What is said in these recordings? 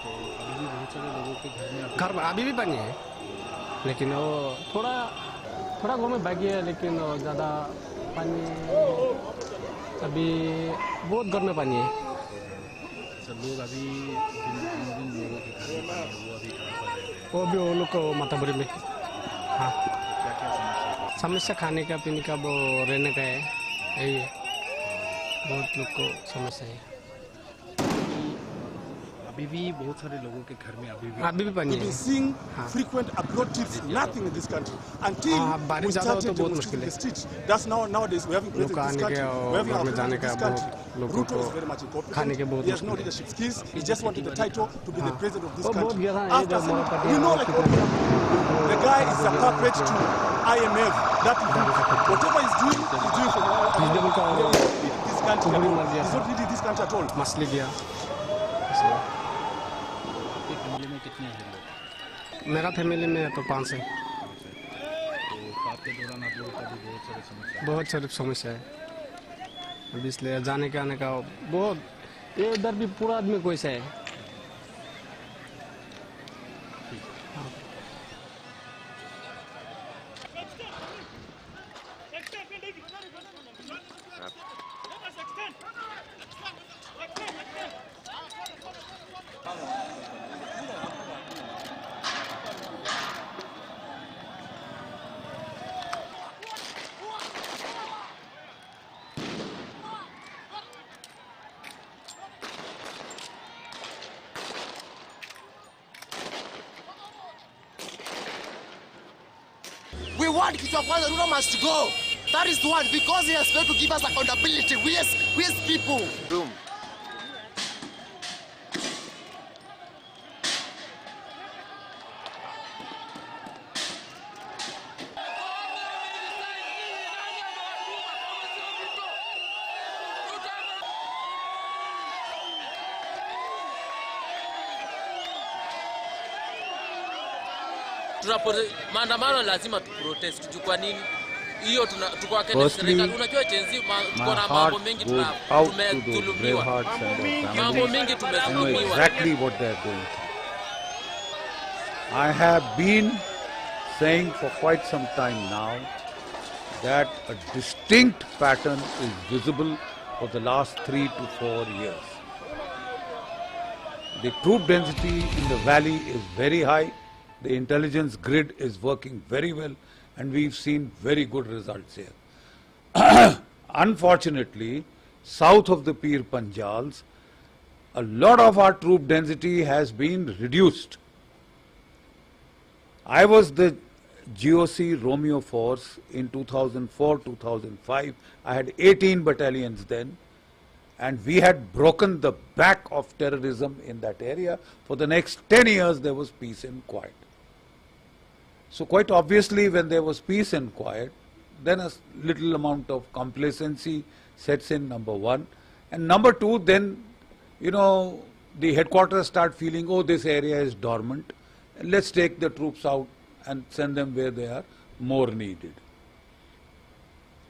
तो अभी भी बहुत सारे लोगों के घर में घर अभी भी पानी है, लेकिन वो थोड़ा थोड़ा गाँव में बाकी है, लेकिन ज़्यादा पानी अभी बहुत घर में पानी है। सब लोग अभी जिन लोगों के घर में पानी है वो अभी कहाँ पर रह रहे हैं? वो भी वो लोग को माताबरी में। हाँ, तो क्या क्या समस्या समस्या खाने का पीने का वो रहने का है, यही है, बहुत लोग को समस्या है। अभी भी बहुत सारे लोगों के घर में अभी भी पानी We've है। been seeing हाँ। frequent abroad trips, nothing in this country until बारिश we ज़्यादा हो started तो बहुत demonstrating मुश्किल the है। streets. That's nowadays we having लोग president in this आने के country, और we having घर our में जाने president in का this country. बहुत लोगों Ruto को is very much incompetent. खाने के बहुत He has no मुश्किल है। leadership skills. He just wanted the title to be the president of this वो बहुत country. गहरा है After जब some, मोरा we know like कितना the guy is a puppet to IMF. That is it. Whatever he's doing for President का this country. बड़ी मर्जी है। He's not leading this country at all. मछली गया। आपके फैमिली में कितने हैं लोग? मेरा फैमिली में तो 5 है। तो आपके दौरान आप लोगों का भी बहुत सारी समस्या है, अभी इसलिए जाने के आने का बहुत, ये उधर भी पूरा आदमी कोई सा है। We want Kitwakwaza Ruto must go. That is the one, because he has failed to give us accountability. We as people. Boom. Maandamano lazima tuprotest. Kwa nini? Hiyo tuko wakati serikali, unajua chenzi tuko na mambo mengi tumedhulumiwa. Mambo mengi tumedhulumiwa. Exactly what they are going through. I have been saying for quite some time now that a distinct pattern is visible for the last 3 to 4 years. The troop density in the valley is very high. The intelligence grid is working very well, and we've seen very good results here. Unfortunately, south of the Pir Panjals, a lot of our troop density has been reduced. I was the GOC Romeo force in 2004-2005. I had 18 battalions then, and we had broken the back of terrorism in that area. For the next 10 years, there was peace and quiet. So quite obviously, when there was peace and quiet, then a little amount of complacency sets in, number one. And number two, then, you know, the headquarters start feeling, oh, this area is dormant. Let's take the troops out and send them where they are more needed.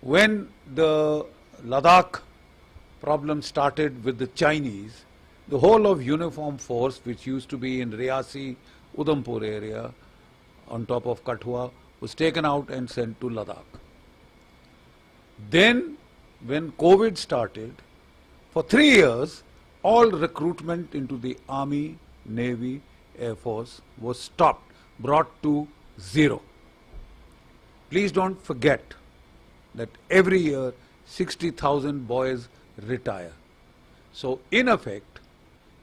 When the Ladakh problem started with the Chinese, the whole of uniform force, which used to be in Riyasi, Udhampur area, on top of Kathua, was taken out and sent to Ladakh. Then, when COVID started, for 3 years, all recruitment into the Army, Navy, Air Force was stopped, brought to zero. Please don't forget that every year 60,000 boys retire. So, in effect,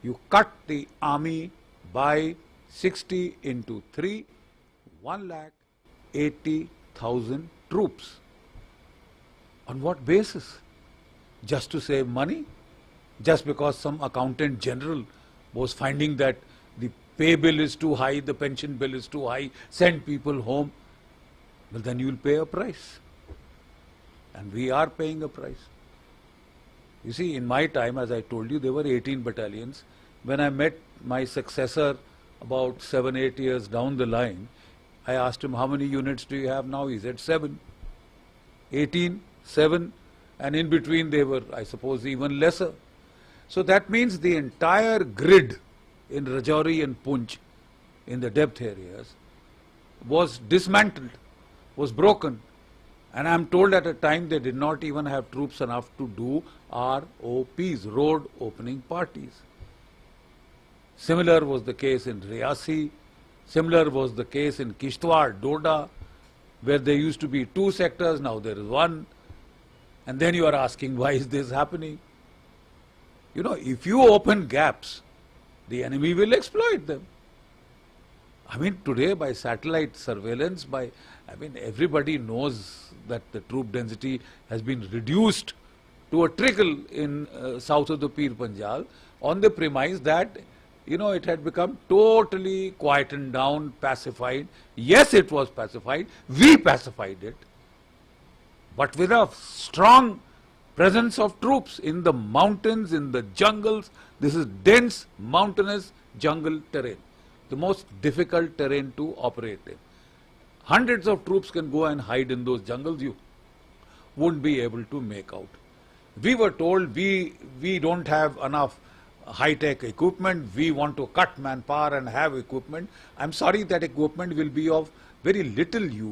you cut the army by 60 into 3, 1,80,000 troops. On what basis? Just to save money? Just because some accountant general was finding that the pay bill is too high, the pension bill is too high, send people home? Well, then you will pay a price. And we are paying a price. You see, in my time, as I told you, there were 18 battalions. When I met my successor about 7-8 years down the line, I asked him, how many units do you have now? He said 7. 18, 7, and in between they were, I suppose, even lesser. So that means the entire grid in Rajouri and Poonch, in the depth areas, was dismantled, was broken. And I am told at a time they did not even have troops enough to do ROPs, road opening parties. Similar was the case in Riyasi, similar was the case in Kishtwar, Doda, where there used to be 2 sectors, now there is 1. And then you are asking, why is this happening? You know, if you open gaps, the enemy will exploit them. I mean, today by satellite surveillance, everybody knows that the troop density has been reduced to a trickle in south of the Pir Panjal on the premise that, you know, it had become totally quietened down, pacified. Yes, it was pacified. We pacified it. But with a strong presence of troops in the mountains, in the jungles. This is dense, mountainous jungle terrain, the most difficult terrain to operate in. Hundreds of troops can go and hide in those jungles. You won't be able to make out. We were told we don't have enough high-tech equipment. We want to cut manpower and have equipment. I'm sorry, that equipment will be of very little use.